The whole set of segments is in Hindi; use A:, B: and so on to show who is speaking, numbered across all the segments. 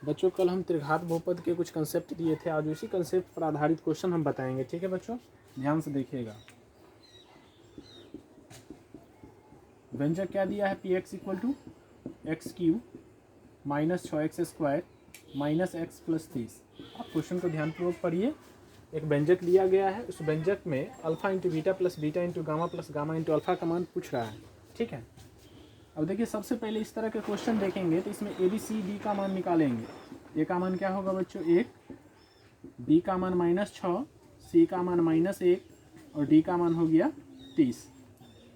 A: बच्चों कल हम त्रिघात बहुपद के कुछ कंसेप्ट दिए थे, आज उसी कंसेप्ट पर आधारित क्वेश्चन हम बताएंगे। ठीक है बच्चों, ध्यान से देखिएगा। व्यंजक क्या दिया है, P X equal to X Q minus 6x² minus X plus 30। आप क्वेश्चन को ध्यानपूर्वक पढ़िए। एक व्यंजक दिया गया है, उस व्यंजक में alpha into beta plus beta into gamma plus gamma into alpha का मान पूछ रहा है। ठीक है, अब देखिए सबसे पहले इस तरह के क्वेश्चन देखेंगे तो इसमें ए बी सी डी का मान निकालेंगे। ए का मान क्या होगा बच्चों 1, बी का मान -6, सी का मान -1 और डी का मान हो गया 30।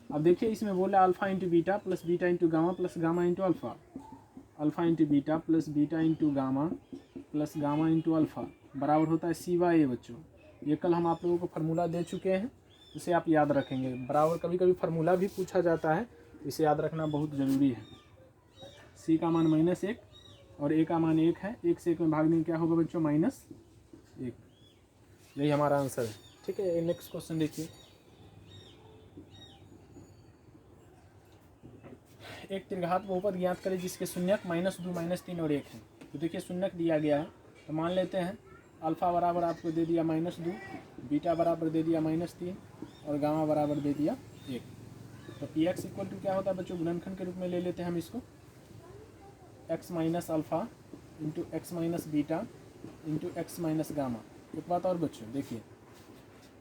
A: अब देखिए इसमें बोला alpha into beta plus beta into gamma plus gamma into alpha. Alpha into beta plus beta into gamma plus gamma into alpha बराबर होता है C/A। बच्चों ये कल हम आप लोगों को फार्मूला दे चुके हैं, इसे आप याद रखेंगे। बराबर कभी कभी फार्मूला भी पूछा जाता है, इसे याद रखना बहुत ज़रूरी है। सी का मान -1 और ए का मान 1 है, 1 से 1 में भागने क्या होगा बच्चों -1। यही हमारा आंसर है। ठीक है, नेक्स्ट क्वेश्चन देखिए। एक त्रिघात बहुपद ज्ञात करें जिसके शून्यक -2 -3 और 1 है। तो देखिए शून्यक दिया गया है, तो मान लेते हैं अल्फा बराबर आपको दे दिया -2, बीटा बराबर दे दिया -3 और गामा बराबर दे दिया 1। तो पी एक्स इक्वल टू क्या होता है बच्चों, गुणनखंड के रूप में ले लेते हैं हम इसको, x minus alpha into x minus beta into x minus gamma. एक बात और बच्चों देखिए,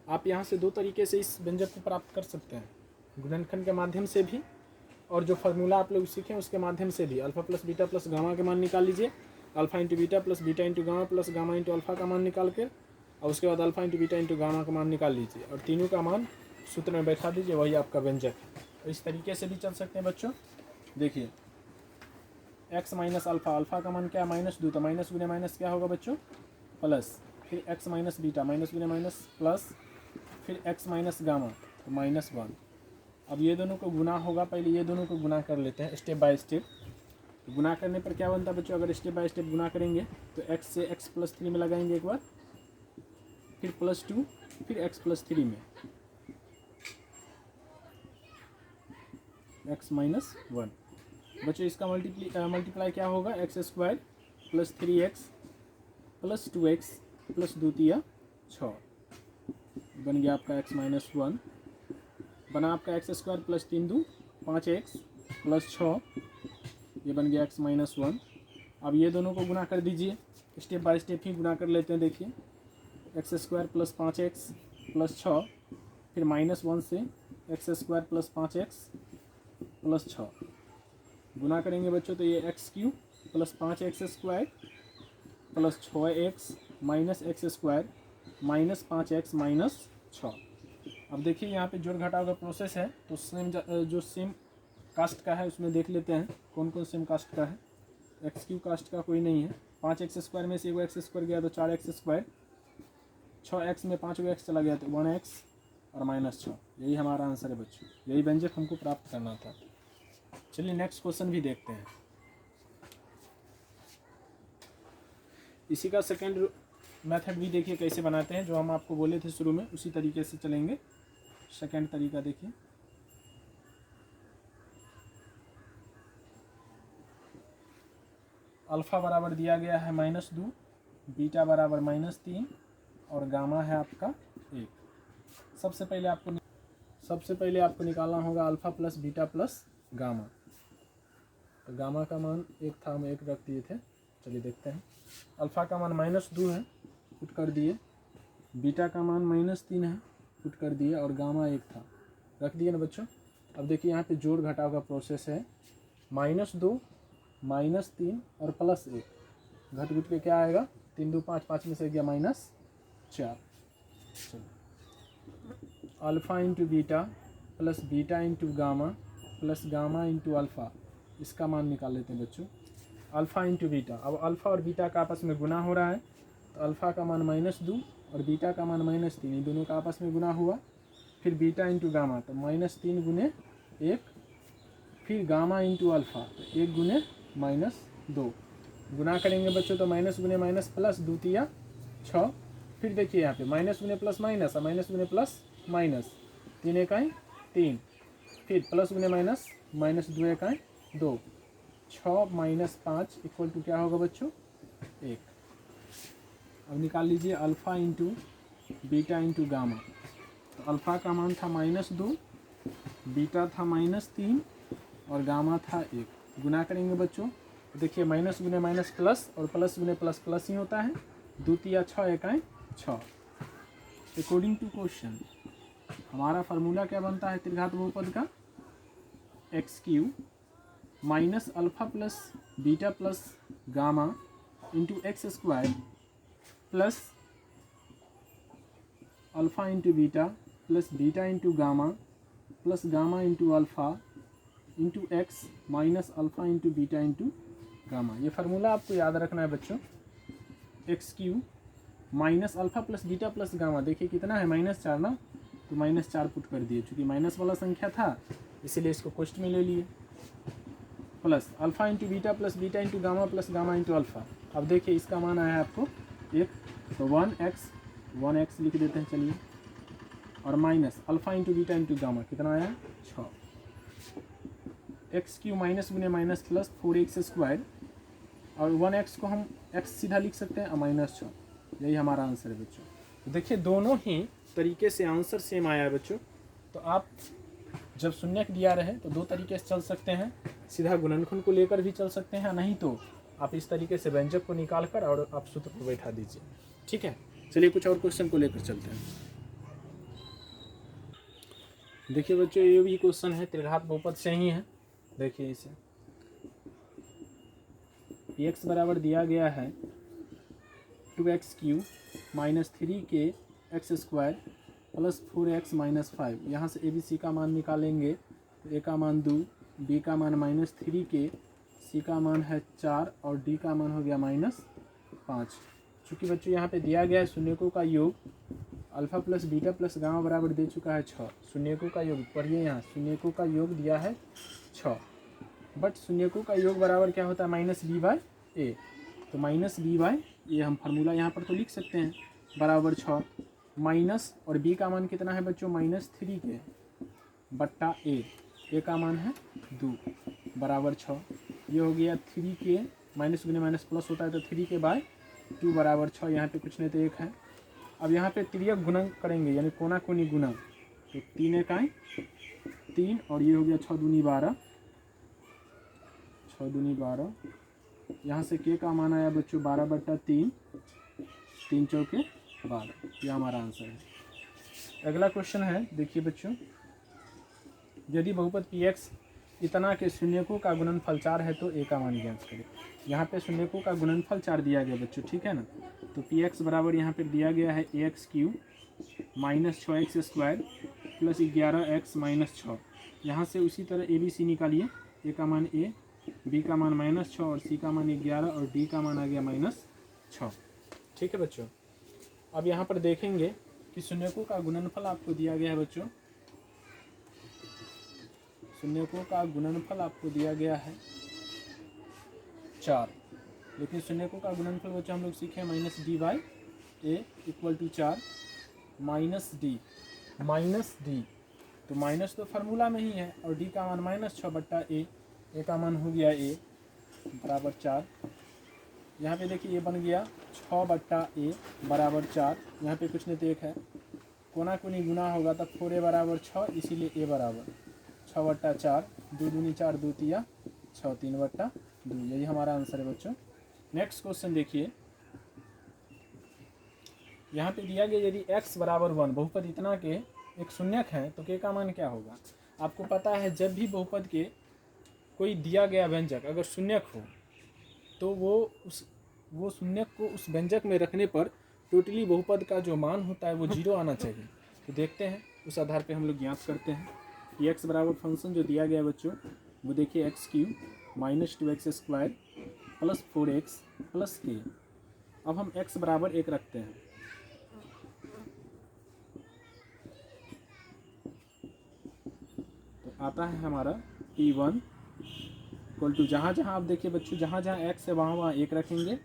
A: आप यहाँ से दो तरीके से इस व्यंजक को प्राप्त कर सकते हैं, गुणनखंड के माध्यम से भी और जो फार्मूला आप लोग सीखें उसके माध्यम से भी। Alpha plus beta plus gamma के मान निकाल लीजिए, alpha into beta plus beta into gamma plus gamma into alpha का मान निकाल के, और उसके बाद alpha into beta into gamma का मान निकाल लीजिए और तीनों का मान सूत्र में बैठा दीजिए, वही आपका व्यंजक है। तो इस तरीके से भी चल सकते हैं बच्चों। देखिए x माइनस अल्फा, अल्फा का मान क्या है -2, तो माइनस गुने माइनस क्या होगा बच्चों प्लस, फिर x माइनस बीटा माइनस गुने माइनस प्लस, फिर x माइनस गामा तो -1। अब ये दोनों को गुना होगा, पहले ये दोनों को गुना कर लेते हैं स्टेप बाय स्टेप। गुना करने पर क्या बनता है बच्चों, अगर स्टेप बाय स्टेप गुना करेंगे तो x से x प्लस 3 में लगाएंगे एक बार, फिर +2, फिर x प्लस 3 में x माइनस 1। बच्चों इसका मल्टीप्लाई क्या होगा, x² plus 3x plus 2x plus 2 तिया 6 बन गया आपका x माइनस 1। बना आपका x² प्लस 3 2 5x प्लस 6, ये बन गया x माइनस 1। अब ये दोनों को गुना कर दीजिए, स्टेप बाय स्टेप ही गुना कर लेते हैं। देखिए x² प्लस 5x प्लस 6, फिर -1 से x² प्लस 5x प्लस 6 गुना करेंगे बच्चों, तो ये x³ plus 5x² plus 6x minus x² minus 5x minus 6। अब देखिए यहाँ पे जोड़ घटाव का प्रोसेस है, तो जो सेम कास्ट का है उसमें देख लेते हैं कौन कौन सेम कास्ट का है। x³ कास्ट का कोई नहीं है, 5x² में से एगो x² गया तो 4x², 6x में 5 x चला गया तो 1x और -6। यही हमारा आंसर है बच्चों, यही व्यंजक हमको प्राप्त करना था। चलिए नेक्स्ट क्वेश्चन भी देखते हैं। इसी का सेकेंड मेथड भी देखिए कैसे बनाते हैं, जो हम आपको बोले थे शुरू में उसी तरीके से चलेंगे। सेकेंड तरीका देखिए, अल्फा बराबर दिया गया है -2, बीटा बराबर -3 और गामा है आपका 1। सबसे पहले आपको निकालना होगा alpha plus beta plus gamma. तो गामा का मान 1 था, हम 1 रख दिए थे। चलिए देखते हैं, अल्फ़ा का मान -2 है, पुट कर दिए, बीटा का मान -3 है, पुट कर दिए और गामा 1 था, रख दिए ना बच्चों। अब देखिए यहाँ पे जोड़ घटाव का प्रोसेस है, -2 -3 और +1, घट घुट के क्या आएगा 3 2 5, 5 में से गया -4। Alpha into beta plus beta into gamma plus gamma into alpha, इसका मान निकाल लेते हैं बच्चों। अल्फ़ा इंटू बीटा, अब अल्फ़ा और बीटा का आपस में गुना हो रहा है, तो अल्फ़ा का मान -2 और बीटा का मान -3, इन दोनों का आपस में गुना हुआ। फिर बीटा इंटू गामा तो -3 गुने 1, फिर गामा इंटू अल्फ़ा तो 1 गुने -2 गुना करेंगे बच्चों, तो माइनस गुने माइनस प्लस 2 तिया 6। फिर देखिए यहाँ पे माइनस गुने प्लस माइनस और माइनस गुने प्लस माइनस, 3 इकाई 3, फिर प्लस गुने माइनस माइनस 2 इकाई 2, 6 - 5 इक्वल टू क्या होगा बच्चों 1। अब निकाल लीजिए alpha into beta into gamma. तो अल्फ़ा का मान था -2, बीटा था -3 और गामा था 1। गुना करेंगे बच्चों तो देखिए माइनस गुने माइनस प्लस और प्लस गुने प्लस प्लस ही होता है। 2 तिया 6 1 6। अकॉर्डिंग टू क्वेश्चन हमारा फार्मूला क्या बनता है त्रिघात बहुपद का? x³ minus alpha plus beta plus gamma into x² plus alpha into beta plus beta into gamma plus gamma into alpha into x minus alpha into beta into gamma. ये फार्मूला आपको याद रखना है बच्चों। x³ minus alpha plus beta plus gamma, देखिए कितना है -4 ना, तो -4 पुट कर दिए, चूँकि माइनस वाला संख्या था इसीलिए इसको कोष्ट में ले लिए, plus alpha into beta plus beta into gamma plus gamma into alpha. अब देखिए इसका मान आया है आपको 1, तो 1x लिख देते हैं चलिए, और minus alpha into beta into gamma कितना आया 6। x³ माइनस गुने माइनस प्लस 4x², और 1x को हम x सीधा लिख सकते हैं और -6। यही हमारा आंसर है बच्चों। तो देखिए दोनों ही तरीके से आंसर सेम आया है बच्चों। तो आप जब शून्यक दिया रहे तो दो तरीके से चल सकते हैं, सीधा गुणनखंड को लेकर भी चल सकते हैं, नहीं तो आप इस तरीके से व्यंजक को निकाल कर और आप सूत्र पर बैठा दीजिए। ठीक है, चलिए कुछ और क्वेश्चन को लेकर चलते हैं। देखिए बच्चों ये भी क्वेश्चन है त्रिघात बहुपद से ही है। देखिए इसे x बराबर दिया गया है 2x³ minus 3k² plus 4x minus 5। यहाँ से ABC का मान निकालेंगे तो A का मान 2, B का मान -3k, C का मान है 4 और D का मान हो गया -5। चूँकि बच्चों यहाँ पे दिया गया है शून्यकों का योग, alpha plus beta plus gamma बराबर दे चुका है 6। शून्यकों का योग पढ़िए, यहाँ शून्यकों का योग दिया है 6, बट शून्यकों का योग बराबर क्या होता है -b/a। तो -b/a हम फार्मूला यहाँ पर तो लिख सकते हैं, बराबर 6 माइनस, और b का मान कितना है बच्चों -3k बट्टा a का मान है 2 बराबर 6। ये हो गया 3k, माइनस गुने माइनस प्लस होता है तो 3k/2 बराबर 6। यहाँ पे कुछ नहीं तो 1 है। अब यहाँ पे तिर्यक गुणन करेंगे यानी कोना कोनी गुना, तो 3 1 3 और ये हो गया 6 दूनी 12, 6 दूनी 12। यहाँ से k का मान आया बच्चों 12/3, 3 चौके 12। यह हमारा आंसर है। अगला क्वेश्चन है, देखिए बच्चों, यदि बहुपद px इतना के शून्यकों का गुणनफल 4 है तो a का मान ज्ञात करें। यहाँ पे शून्यकों का गुणनफल 4 दिया गया बच्चों, ठीक है ना। तो px बराबर यहाँ पे दिया गया है ax³ minus 6x² plus 11x minus 6। यहाँ से उसी तरह ABC निकालिए, a का मान a, b का मान -6 और c का मान 11 और d का मान आ गया -6। ठीक है बच्चों। अब यहाँ पर देखेंगे कि शून्यकों का गुणनफल आपको दिया गया है बच्चों, शून्यकों का गुणनफल आपको दिया गया है 4, लेकिन शून्यकों का गुणनफल बच्चों हम लोग सीखे -d/a = 4 -d, तो माइनस तो फार्मूला में ही है, और d का मान -6/a, a का मान हो गया a बराबर 4। यहाँ पे देखिए ये बन गया 6/a बराबर 4। यहाँ पे कुछ नहीं तो 1 है, कोना कोनी गुना होगा तब 4a बराबर 6, इसीलिए a बराबर 6/4, 2 दूनी 4, 2 तिया 6, 3/2। यही हमारा आंसर है बच्चों। नेक्स्ट क्वेश्चन देखिए, यहाँ पे दिया गया यदि x बराबर 1 बहुपद इतना के एक शून्यक है तो k का मान क्या होगा। आपको पता है जब भी बहुपद के कोई दिया गया व्यंजक अगर शून्यक हो तो वो शून्यक को उस व्यंजक में रखने पर टोटली बहुपद का जो मान होता है वो 0 आना चाहिए। तो देखते हैं, उस आधार पे हम लोग ज्ञात करते हैं कि x बराबर फंक्शन जो दिया गया है बच्चों वो देखिए x³ minus 2x² plus 4x plus k। अब हम x बराबर 1 रखते हैं, तो आता है हमारा p1 इक्वल टू, जहाँ जहाँ आप देखिए बच्चों जहाँ जहाँ x है वहाँ वहाँ 1 रखेंगे।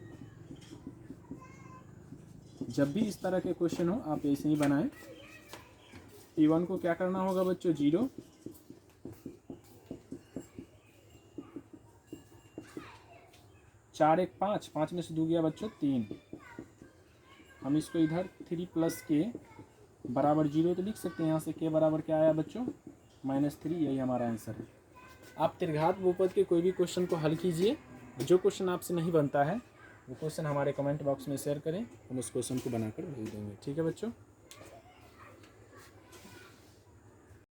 A: जब भी इस तरह के क्वेश्चन हो आप ऐसे ही बनाएं। p1 को क्या करना होगा बच्चों 0, 4 1 5, 5 में से 2 गया बच्चों 3। हम इसको इधर 3 प्लस के बराबर 0 तो लिख सकते हैं। यहाँ से के बराबर क्या आया बच्चों -3, यही हमारा आंसर है। आप त्रिघात बहुपद के कोई भी क्वेश्चन को हल कीजिए। जो क्वेश्चन आपसे नहीं बनता है वो क्वेश्चन हमारे कमेंट बॉक्स में शेयर करें, हम उस क्वेश्चन को बनाकर भेज देंगे। ठीक है बच्चों।